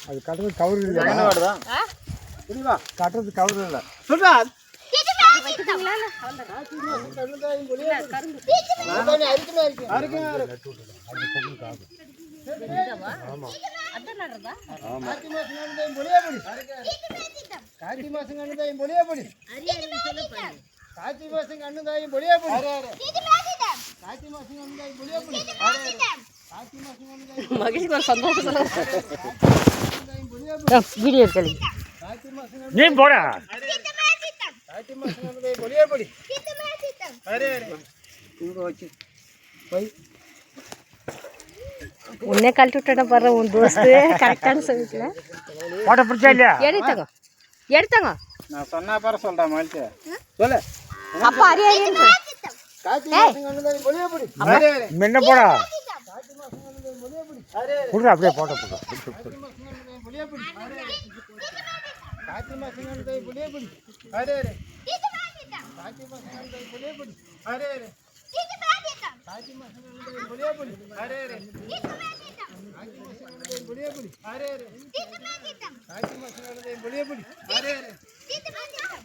அது கட்டுறது கவுரு இல்லை கட்டுறது கவுரு இல்லை சொல்றா வீடியோ நீ போட உன்னை கழட்டி விட்டா பாரு உன் தோஸ்து கரெக்டான சொல்லிக்கல போட்ட பிடிச்சா இல்லையா எடுத்தாங்க எடுத்தாங்க நான் சொன்னா பாரு சொல்றேன் மனுஷ சொல்லு அப்பா அரியா முன்ன போடா புடுறா அப்படியே போட்ட புடுறா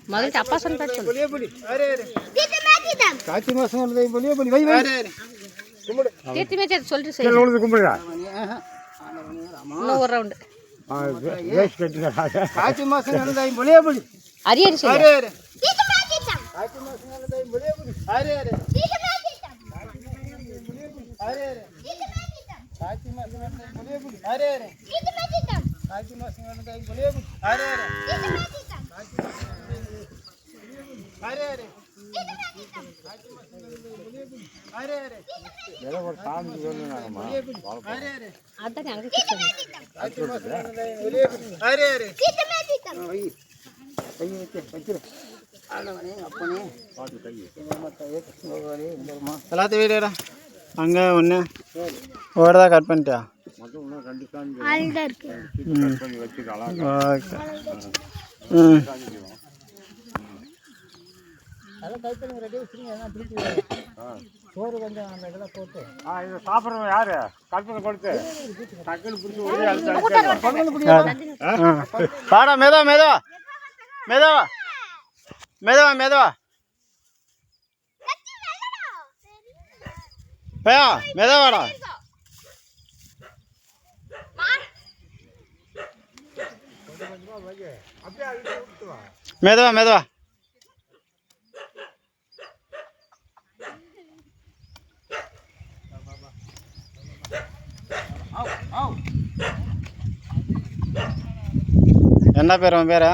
மகள் அப்பா சொன்ன காட்சி மாசம் தீர்த்திமே சொல்லிட்டு சரி உழுது கும்பிடுறா இன்னும் ஒரு ரவுண்டு காட்சி மாசம் பொலியபடி அரியரி சொல்லு காட்சி மாசம் பொலியபடி அரே காட்சி மாசம் பொலியபடி அரே காட்சி மாசம் பொலியபடி அரே எல்லாத்தையும் வீடியோடா அங்கே ஒன்று ஓடதான் கட் பண்ணிட்டியா ஓகே சோறு கொஞ்சம் அந்த இதெல்லாம் போட்டு இதை சாப்பிட்றவங்க யாரு கல்பனை கொடுத்து டக்குன்னு பிடிச்சி பாடா மெதுவா மெதுவா மெதுவா மெதுவா மெதுவா பையா மெதுவாடா மெதுவா மெதுவா என்ன பேர் உன் பேர்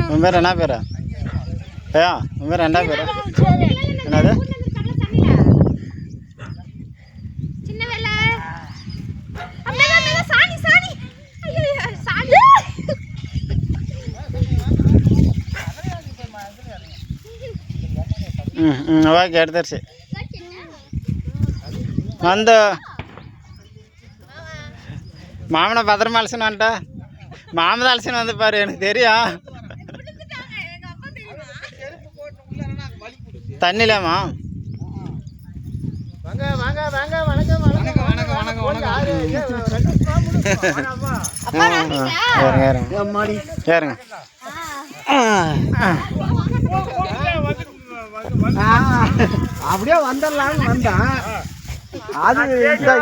உன் பேர் என்ன பேர் ஐயா உன் பேர் என்ன பேர் என்னது ஓகே எடுத்துருச்சு வந்து மாமனை பத்திரமா அலசின்னு வந்துட்டா மாமன் அலசின்னு வந்து பாரு எனக்கு தெரியும் தண்ணிலாமா ஏறுங்க அப்படியே வந்துடலான்னு வந்தான் அது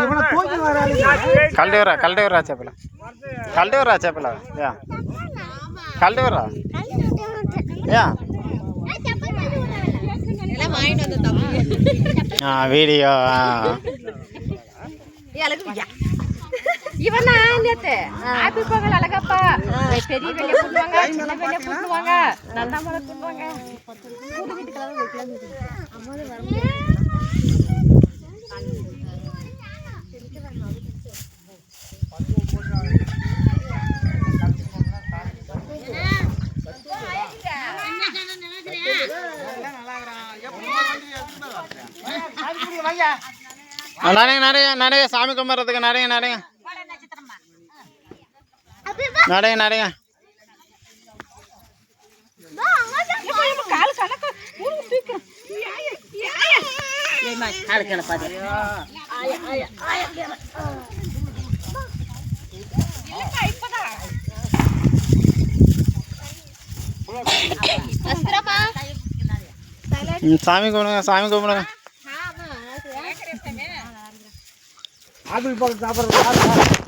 இவனை தூக்கி வராது கல்டேவரா சேப்பல யா கல்டேவரா யா வீடியோ இவனா ஆப்பிள் பொங்கல் அழகப்பா பெரிய வெளியே கூட்டுவாங்க சின்ன வெளியே கூட்டுவாங்க நல்லா மழை கூட்டுவாங்க புது வீட்டுக்கெல்லாம் நடைய சாமி கும்பிட்றதுக்கு நடைய கால் கணக்கு சாமி கும்பிடுங்க சாமி கும்பிடுங்க ஆப்பிள் பழம் சாப்பிட்றது